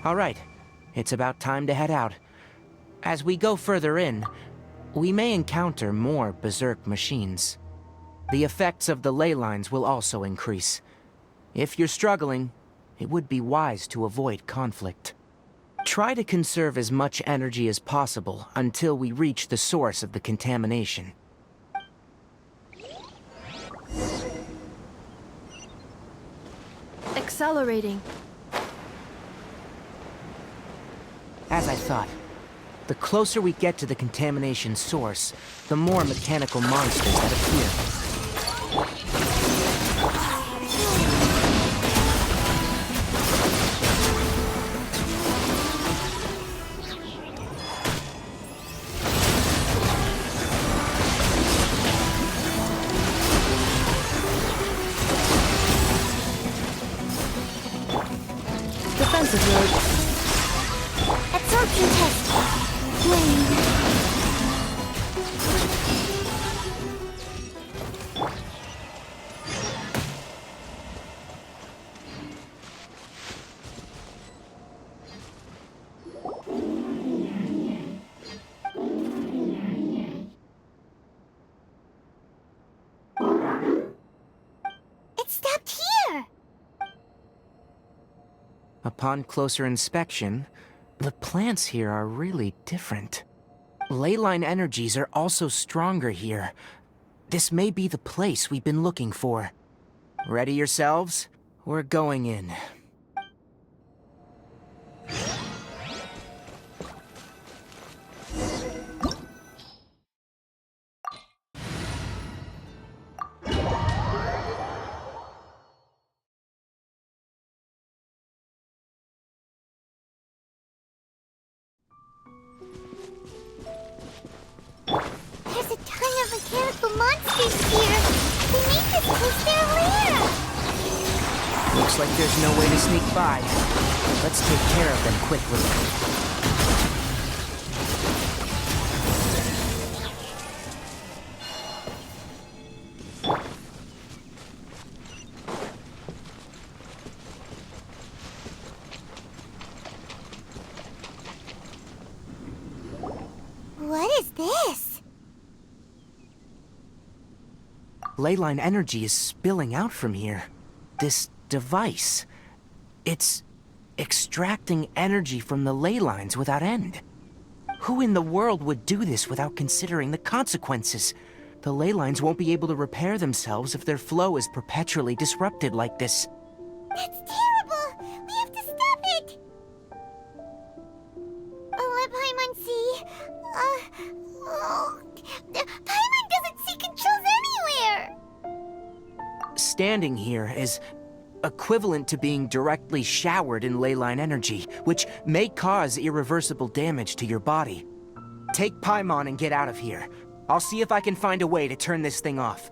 All right, it's about time to head out. As we go further in, we may encounter more berserk machines. The effects of the ley lines will also increase. If you're struggling, it would be wise to avoid conflict. Try to conserve as much energy as possible until we reach the source of the contamination. Accelerating. As I thought, the closer we get to the contamination source, the more mechanical monsters that appear. Defensive mode. Absorption test. Flame. It stopped here. Upon closer inspection, the plants here are really different. Ley line energies are also stronger here. This may be the place we've been looking for. Ready yourselves? We're going in. There's a ton of mechanical monsters here. They make this place their lair. Looks like there's no way to sneak by. Let's take care of them quickly. What is this? Ley line energy is spilling out from here. This device. It's extracting energy from the ley lines without end. Who in the world would do this without considering the consequences? The ley lines won't be able to repair themselves if their flow is perpetually disrupted like this. That's terrible. We have to stop it. Let Paimon see. Paimon doesn't see controls anywhere. Standing here is equivalent to being directly showered in ley line energy, which may cause irreversible damage to your body. Take Paimon and get out of here. I'll see if I can find a way to turn this thing off.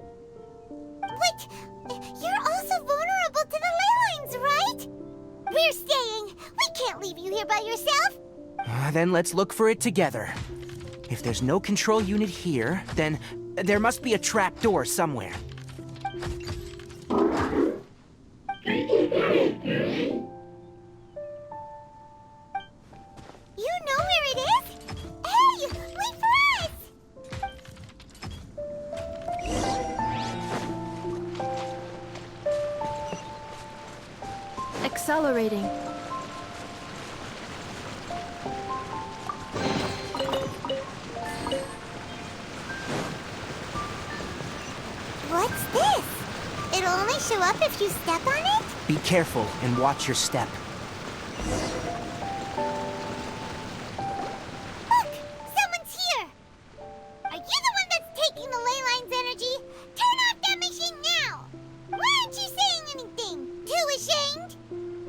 But you're also vulnerable to the ley lines, right? We're staying. We can't leave you here by yourself. Then let's look for it together. If there's no control unit here, then there must be a trap door somewhere. You know where it is? Hey, wait for us! Accelerating. What's this? It'll only show up if you step on it? Be careful and watch your step. Look! Someone's here! Are you the one that's taking the ley line's energy? Turn off that machine now! Why aren't you saying anything? Too ashamed?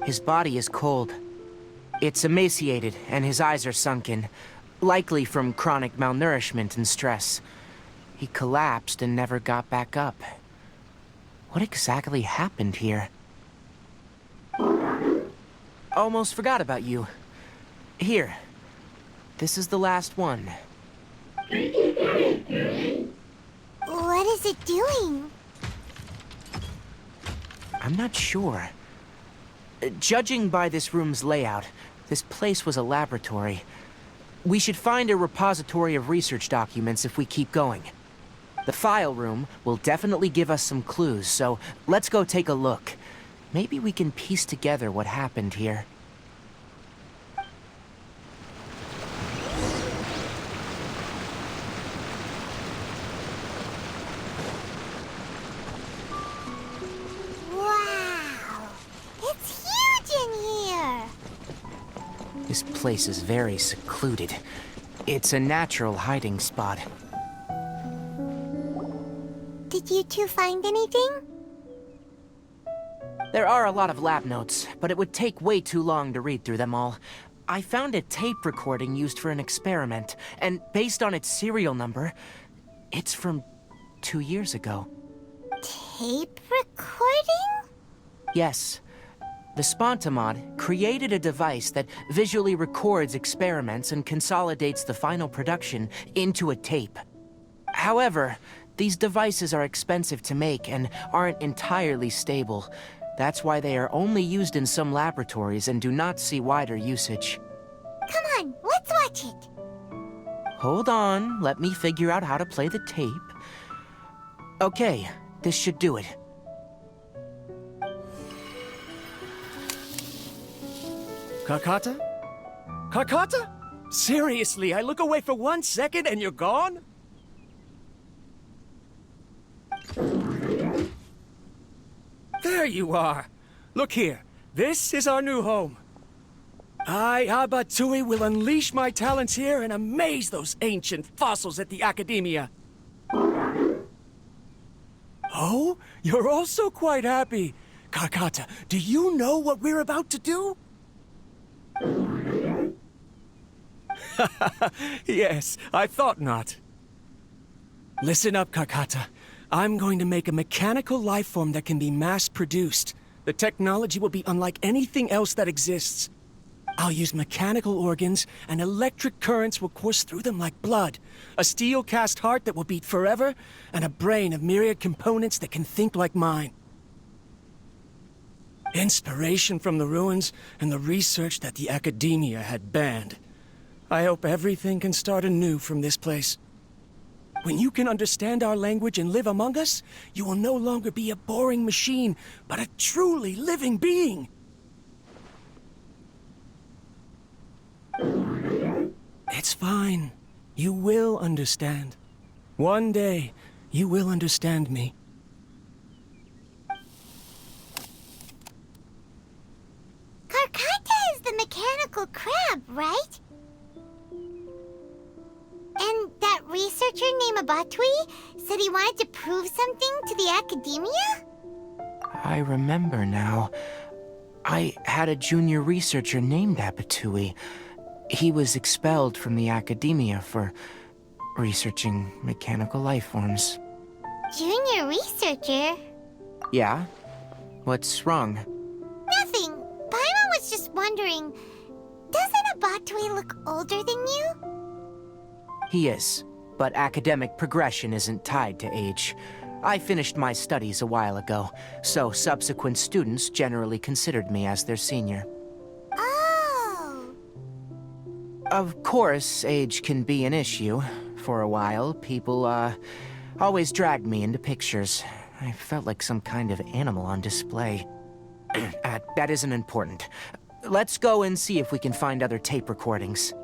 His body is cold. It's emaciated, and his eyes are sunken, likely from chronic malnourishment and stress. He collapsed and never got back up. What exactly happened here? Almost forgot about you. Here. This is the last one. What is it doing? I'm not sure. Judging by this room's layout, This place was a laboratory. We should find a repository of research documents if we keep going. The file room will definitely give us some clues, so let's go take a look. Maybe we can piece together what happened here. Wow! It's huge in here! This place is very secluded. It's a natural hiding spot. Did you two find anything? There are a lot of lab notes, but it would take way too long to read through them all. I found a tape recording used for an experiment, and based on its serial number, it's from 2 years ago. Tape recording? Yes. The Spontamod created a device that visually records experiments and consolidates the final production into a tape. However, these devices are expensive to make and aren't entirely stable. That's why they are only used in some laboratories and do not see wider usage. Come on, let's watch it. Hold on, let me figure out how to play the tape. Okay, this should do it. Kakata? Kakata? Seriously, I look away for 1 second and you're gone? There you are. Look here. This is our new home. I, Abatui, will unleash my talents here and amaze those ancient fossils at the Academia. Oh, you're also quite happy. Kakata, do you know what we're about to do? Yes, I thought not. Listen up, Kakata. I'm going to make a mechanical life form that can be mass-produced. The technology will be unlike anything else that exists. I'll use mechanical organs, and electric currents will course through them like blood. A steel-cast heart that will beat forever, and a brain of myriad components that can think like mine. Inspiration from the ruins and the research that the Academia had banned. I hope everything can start anew from this place. When you can understand our language and live among us, you will no longer be a boring machine, but a truly living being. It's fine. You will understand. One day, you will understand me. Karkata is the mechanical crab, right? And that researcher named Abatui said he wanted to prove something to the Academia? I remember now. I had a junior researcher named Abatui. He was expelled from the Academia for researching mechanical life forms. Junior researcher? Yeah? What's wrong? Nothing. Paimon was just wondering, doesn't Abatui look older than you? He is, but academic progression isn't tied to age. I finished my studies a while ago, so subsequent students generally considered me as their senior. Oh. Of course, age can be an issue. For a while, people, always dragged me into pictures. I felt like some kind of animal on display. That isn't important. Let's go and see if we can find other tape recordings.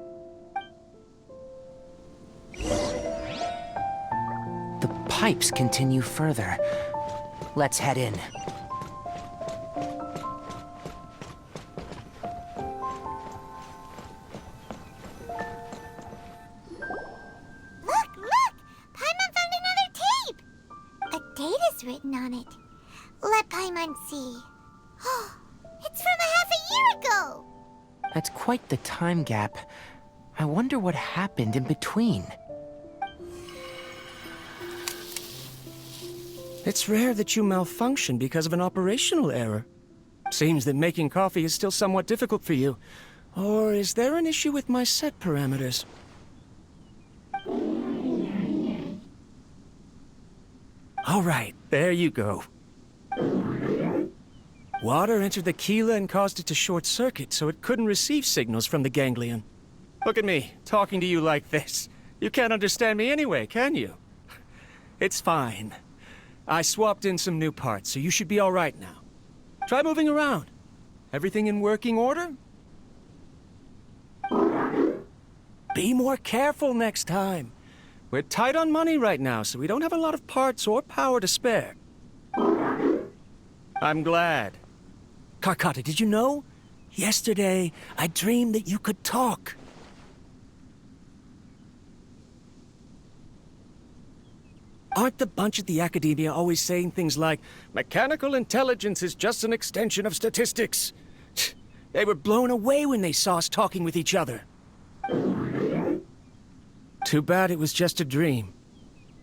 The pipes continue further. Let's head in. Look! Paimon found another tape! A date is written on it. Let Paimon see. It's from a half a year ago! That's quite the time gap. I wonder what happened in between. It's rare that you malfunction because of an operational error. Seems that making coffee is still somewhat difficult for you. Or is there an issue with my set parameters? All right, there you go. Water entered the chela and caused it to short-circuit, so it couldn't receive signals from the ganglion. Look at me, talking to you like this. You can't understand me anyway, can you? It's fine. I swapped in some new parts, so you should be all right now. Try moving around. Everything in working order? Be more careful next time. We're tight on money right now, so we don't have a lot of parts or power to spare. I'm glad. Karkata, did you know? Yesterday, I dreamed that you could talk. Aren't the bunch at the Academia always saying things like, mechanical intelligence is just an extension of statistics? They were blown away when they saw us talking with each other. Too bad it was just a dream.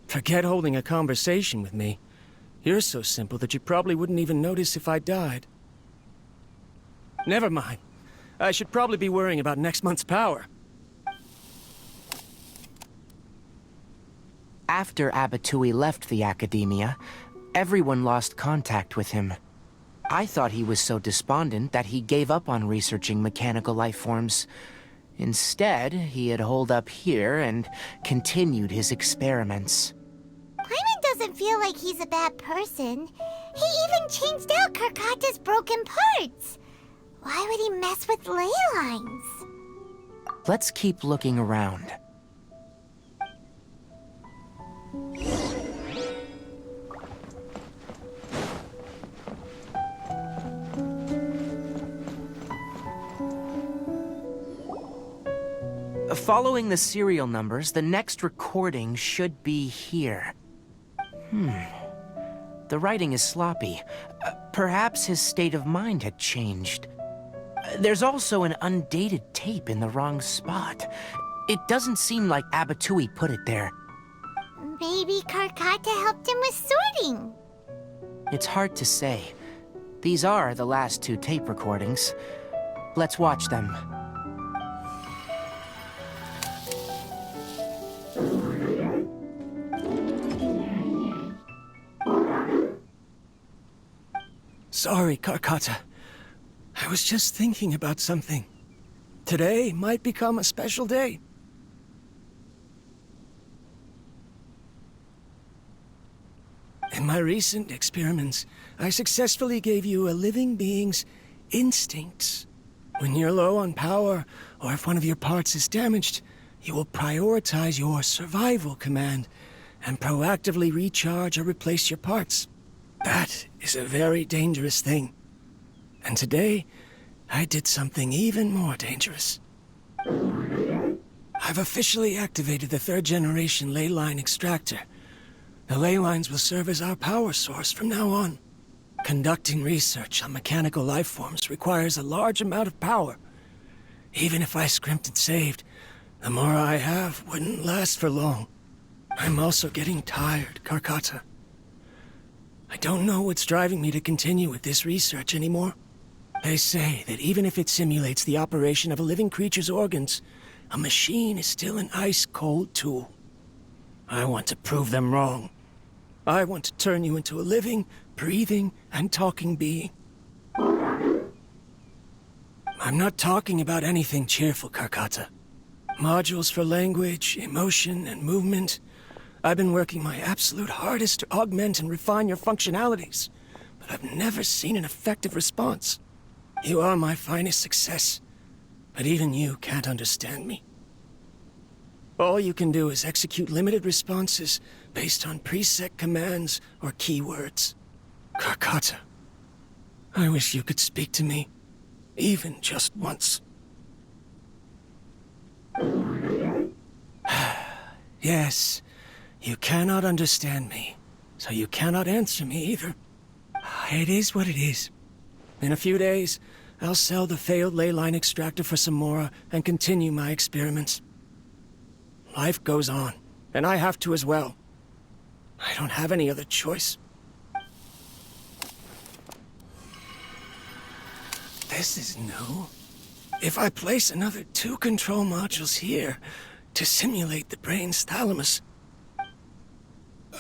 Forget holding a conversation with me. You're so simple that you probably wouldn't even notice if I died. Never mind. I should probably be worrying about next month's power. After Abatui left the Academia, everyone lost contact with him. I thought he was so despondent that he gave up on researching mechanical life forms. Instead, he had holed up here and continued his experiments. Paimon doesn't feel like he's a bad person. He even changed out Karkata's broken parts. Why would he mess with ley lines? Let's keep looking around. Following the serial numbers, the next recording should be here. The writing is sloppy. Perhaps his state of mind had changed. There's also an undated tape in the wrong spot. It doesn't seem like Abatui put it there. Maybe Karkata helped him with sorting. It's hard to say. These are the last two tape recordings. Let's watch them. Sorry, Karkata. I was just thinking about something. Today might become a special day. In my recent experiments, I successfully gave you a living being's instincts. When you're low on power, or if one of your parts is damaged, you will prioritize your survival command and proactively recharge or replace your parts. That is a very dangerous thing. And today, I did something even more dangerous. I've officially activated the third-generation ley line extractor. The ley lines will serve as our power source from now on. Conducting research on mechanical life forms requires a large amount of power. Even if I scrimped and saved, the more I have wouldn't last for long. I'm also getting tired, Karkata. I don't know what's driving me to continue with this research anymore. They say that even if it simulates the operation of a living creature's organs, a machine is still an ice-cold tool. I want to prove them wrong. I want to turn you into a living, breathing, and talking being. I'm not talking about anything cheerful, Karkata. Modules for language, emotion, and movement. I've been working my absolute hardest to augment and refine your functionalities, but I've never seen an effective response. You are my finest success, but even you can't understand me. All you can do is execute limited responses based on preset commands or keywords. Karkata, I wish you could speak to me, even just once. Yes, you cannot understand me, so you cannot answer me either. It is what it is. In a few days, I'll sell the failed ley line extractor for some more and continue my experiments. Life goes on, and I have to as well. I don't have any other choice. This is new. If I place another 2 control modules here to simulate the brain's thalamus...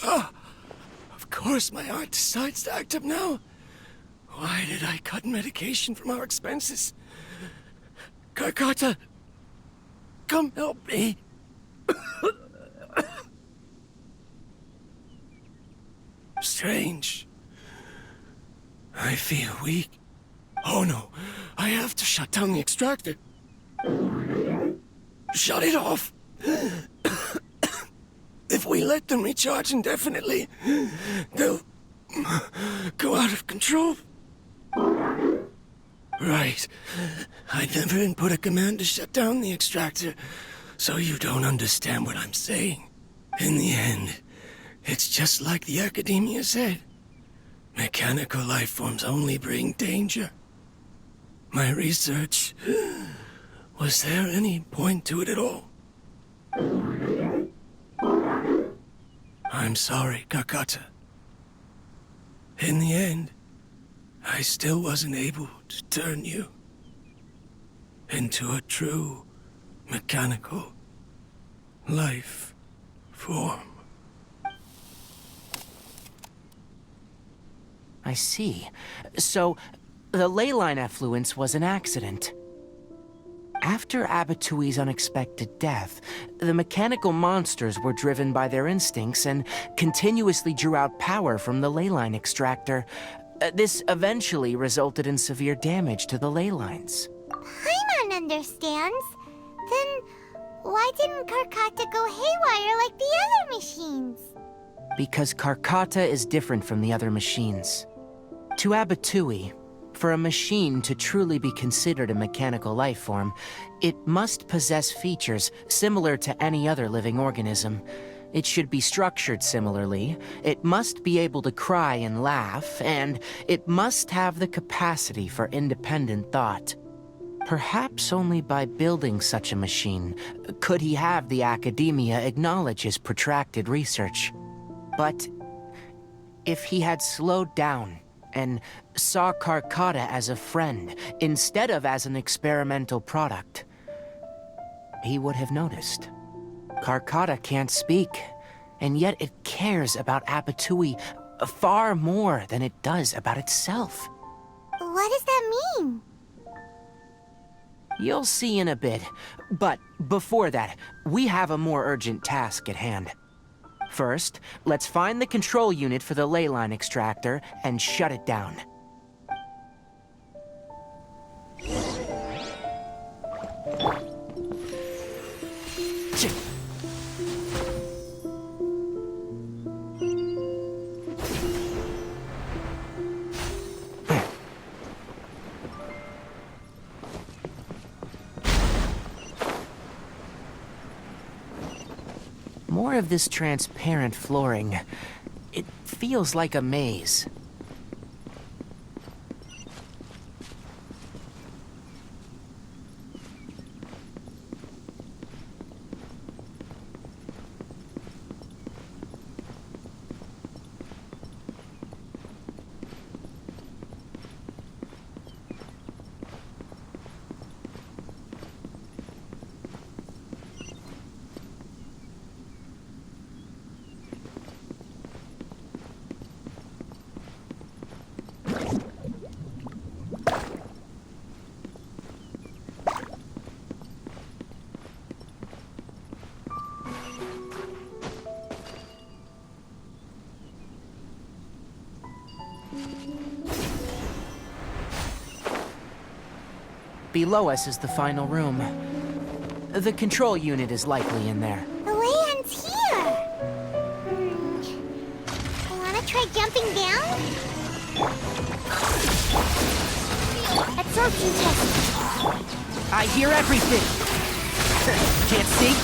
Of course my heart decides to act up now. Why did I cut medication from our expenses? Karkata, come help me. Strange. I feel weak. Oh no, I have to shut down the extractor. Shut it off. If we let them recharge indefinitely, they'll go out of control. Right. I never input a command to shut down the extractor, so you don't understand what I'm saying. In the end, it's just like the academia said. Mechanical life forms only bring danger. My research... Was there any point to it at all? I'm sorry, Karkata. In the end, I still wasn't able to turn you into a true mechanical life form. I see. So, the ley line effluence was an accident. After Abatui's unexpected death, the mechanical monsters were driven by their instincts and continuously drew out power from the ley line extractor. This eventually resulted in severe damage to the ley lines. Paimon understands. Then why didn't Karkata go haywire like the other machines? Because Karkata is different from the other machines. To Abatui, for a machine to truly be considered a mechanical life form, it must possess features similar to any other living organism. It should be structured similarly, it must be able to cry and laugh, and it must have the capacity for independent thought. Perhaps only by building such a machine could he have the academia acknowledge his protracted research. But if he had slowed down and saw Karkata as a friend instead of as an experimental product, he would have noticed. Karkata can't speak, and yet it cares about Abatui far more than it does about itself. What does that mean? You'll see in a bit, but before that, we have a more urgent task at hand. First, let's find the control unit for the ley line extractor and shut it down. More of this transparent flooring. It feels like a maze. Below us is the final room. The control unit is likely in there. The way ends here. Wanna try jumping down? Absorption test. I hear everything! Can't see?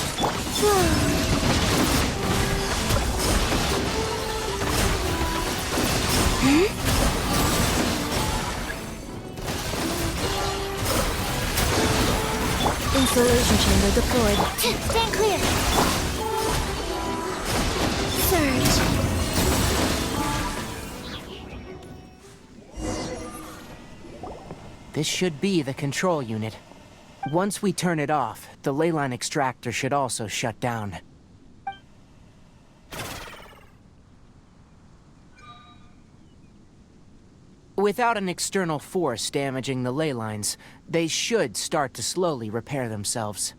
Installation chamber deployed. Stand clear. Surge. This should be the control unit. Once we turn it off, the ley line extractor should also shut down. Without an external force damaging the ley lines, they should start to slowly repair themselves.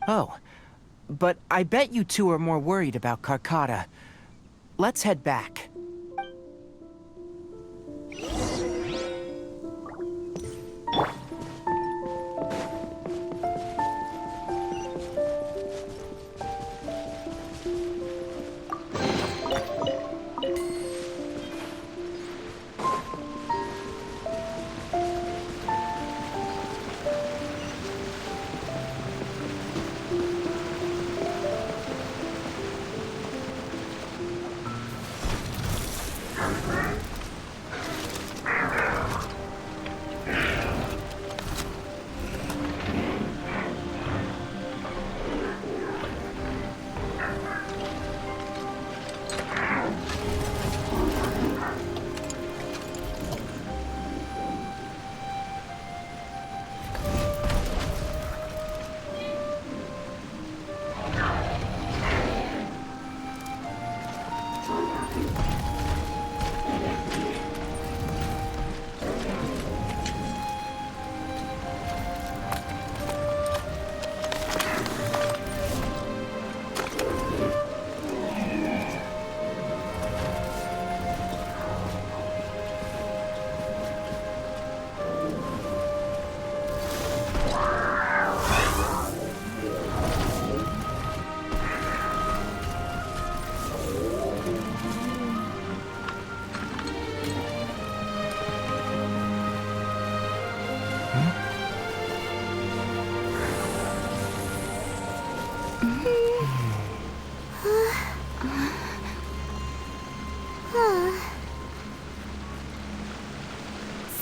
Oh, but I bet you two are more worried about Karkata. Let's head back.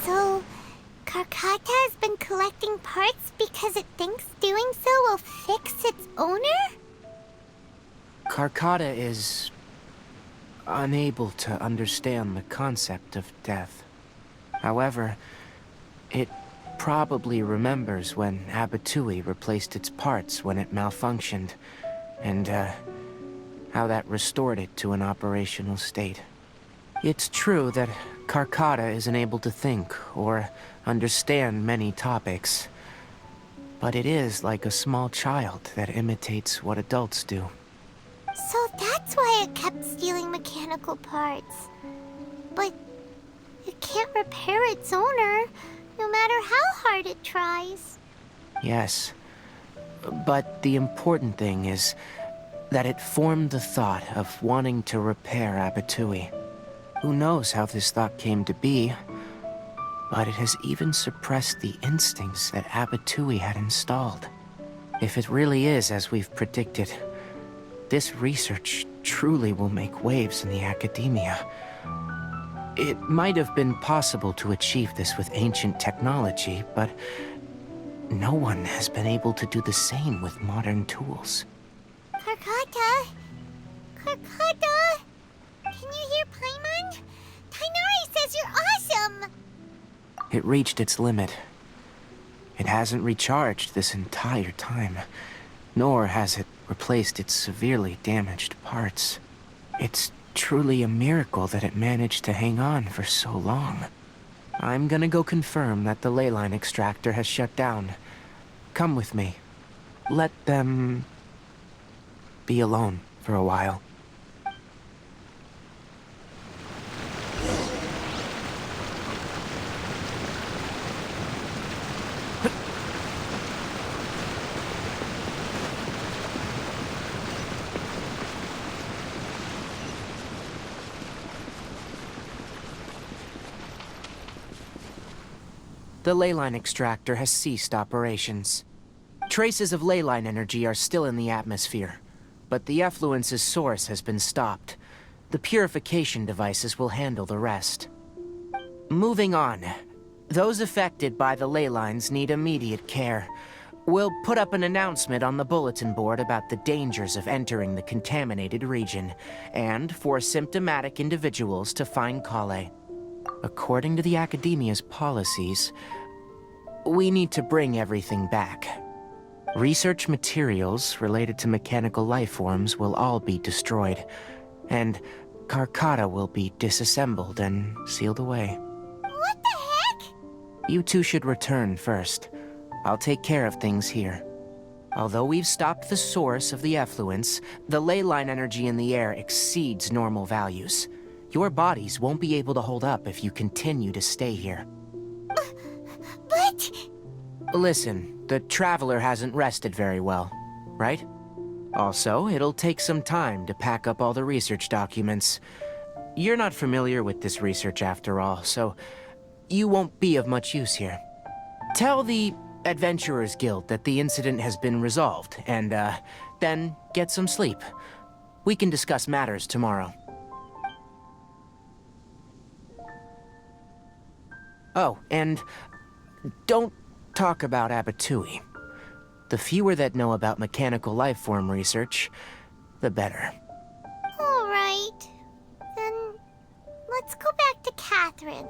So, Karkata has been collecting parts because it thinks doing so will fix its owner? Karkata is unable to understand the concept of death. However, it probably remembers when Abatui replaced its parts when it malfunctioned, and how that restored it to an operational state. It's true that Karkata isn't able to think or understand many topics, but it is like a small child that imitates what adults do. So that's why it kept stealing mechanical parts. But it can't repair its owner, no matter how hard it tries. Yes, but the important thing is that it formed the thought of wanting to repair Abatui. Who knows how this thought came to be, but it has even suppressed the instincts that Abatui had installed. If it really is as we've predicted, this research truly will make waves in the academia. It might have been possible to achieve this with ancient technology, but no one has been able to do the same with modern tools. Karkata? Karkata? Can you hear Paimon? Tighnari says you're awesome! It reached its limit. It hasn't recharged this entire time, nor has it replaced its severely damaged parts. It's truly a miracle that it managed to hang on for so long. I'm gonna go confirm that the ley line extractor has shut down. Come with me. Let them be alone for a while. The ley line extractor has ceased operations. Traces of ley line energy are still in the atmosphere, but the effluence's source has been stopped. The purification devices will handle the rest. Moving on. Those affected by the ley lines need immediate care. We'll put up an announcement on the bulletin board about the dangers of entering the contaminated region, and for symptomatic individuals to find Kale. According to the Academia's policies, we need to bring everything back. Research materials related to mechanical life forms will all be destroyed, and Karkata will be disassembled and sealed away. What You two should return first. I'll take care of things here. Although we've stopped the source of the effluence, the ley line energy in the air exceeds normal values. Your bodies won't be able to hold up if you continue to stay here. But... Listen, the Traveler hasn't rested very well, right? Also, it'll take some time to pack up all the research documents. You're not familiar with this research after all, so you won't be of much use here. Tell the Adventurers Guild that the incident has been resolved, and, then get some sleep. We can discuss matters tomorrow. Oh, and don't talk about Abatui. The fewer that know about mechanical life form research, the better. All right. Then let's go back to Catherine.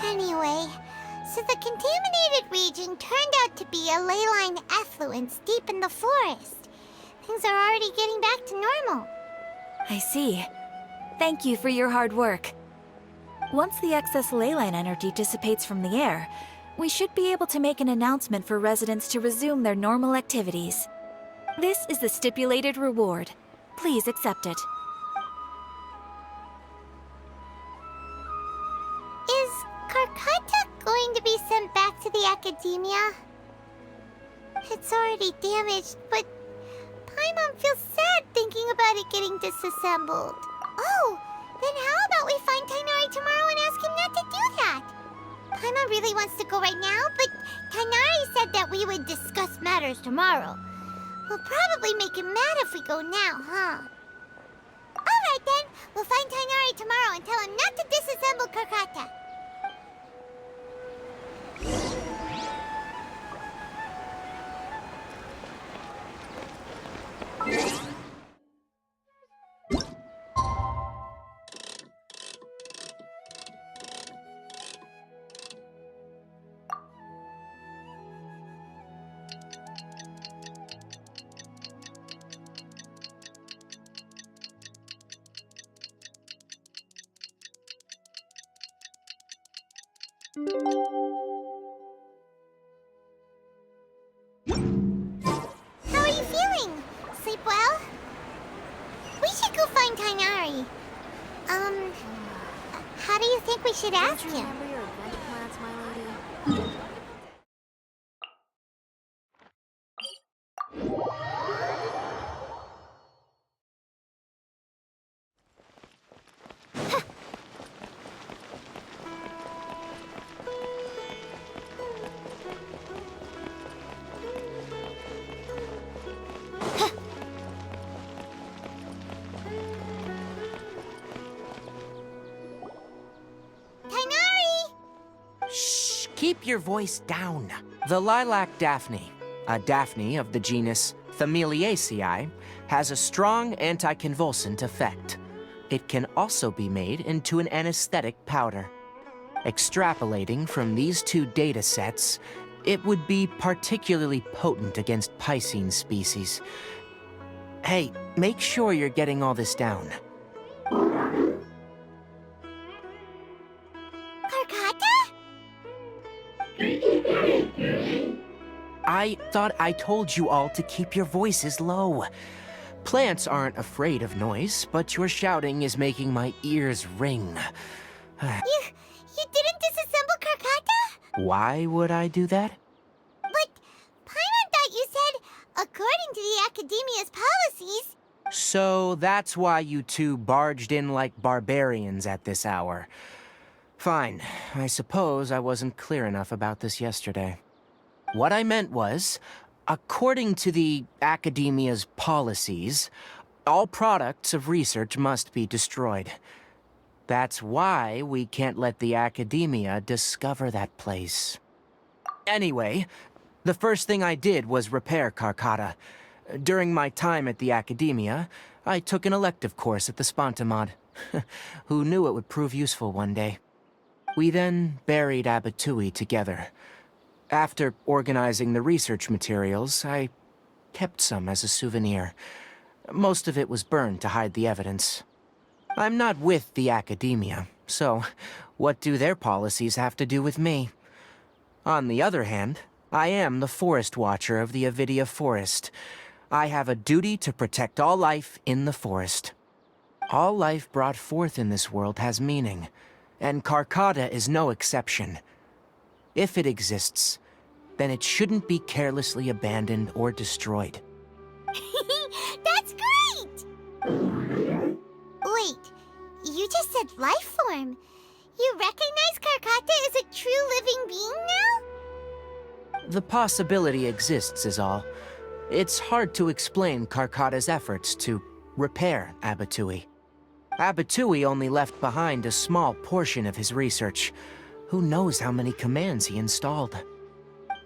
Anyway, so the contaminated region turned out to be a ley line effluence deep in the forest. Things are already getting back to normal. I see. Thank you for your hard work. Once the excess ley line energy dissipates from the air, we should be able to make an announcement for residents to resume their normal activities. This is the stipulated reward. Please accept it. Is Karkata going to be sent back to the academia? It's already damaged, but Paimon feels sad thinking about it getting disassembled. Oh, then how about we find Tighnari tomorrow and ask him not to do that? Paimon really wants to go right now, but Tighnari said that we would discuss matters tomorrow. We'll probably make him mad if we go now, huh? Alright then, we'll find Tighnari tomorrow and tell him not to disassemble Karkata. How are you feeling? Sleep well? We should go find Tighnari. How do you think we should ask him? Remember your event plans, my lady? Tighnari! Shh! Keep your voice down. The lilac daphne, a daphne of the genus Thameliaceae, has a strong anticonvulsant effect. It can also be made into an anesthetic powder. Extrapolating from these two data sets, it would be particularly potent against Piscine species. Hey, make sure you're getting all this down. Karkata? I thought I told you all to keep your voices low. Plants aren't afraid of noise, but your shouting is making my ears ring. You didn't disassemble Karkata? Why would I do that? But Paimon thought you said, according to the Academia's policies... So that's why you two barged in like barbarians at this hour. Fine. I suppose I wasn't clear enough about this yesterday. What I meant was, according to the Academia's policies, all products of research must be destroyed. That's why we can't let the Academia discover that place. Anyway, the first thing I did was repair Karkata. During my time at the Academia, I took an elective course at the Spontamod. Who knew it would prove useful one day? We then buried Abatui together. After organizing the research materials, I kept some as a souvenir. Most of it was burned to hide the evidence. I'm not with the Academia, so what do their policies have to do with me? On the other hand, I am the Forest Watcher of the Avidia Forest. I have a duty to protect all life in the forest. All life brought forth in this world has meaning, and Karkata is no exception. If it exists, then it shouldn't be carelessly abandoned or destroyed. That's great! Wait, you just said life form. You recognize Karkata as a true living being now? The possibility exists is all. It's hard to explain Karkata's efforts to repair Abatui. Abatui only left behind a small portion of his research. Who knows how many commands he installed?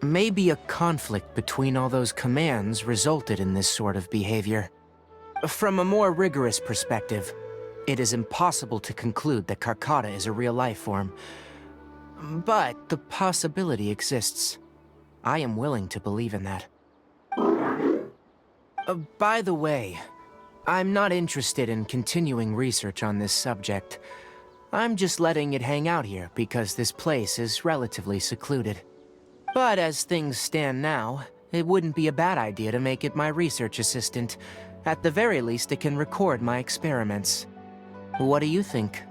Maybe a conflict between all those commands resulted in this sort of behavior. From a more rigorous perspective, it is impossible to conclude that Karkata is a real life form. But the possibility exists. I am willing to believe in that. By the way, I'm not interested in continuing research on this subject. I'm just letting it hang out here because this place is relatively secluded. But as things stand now, it wouldn't be a bad idea to make it my research assistant. At the very least, it can record my experiments. What do you think?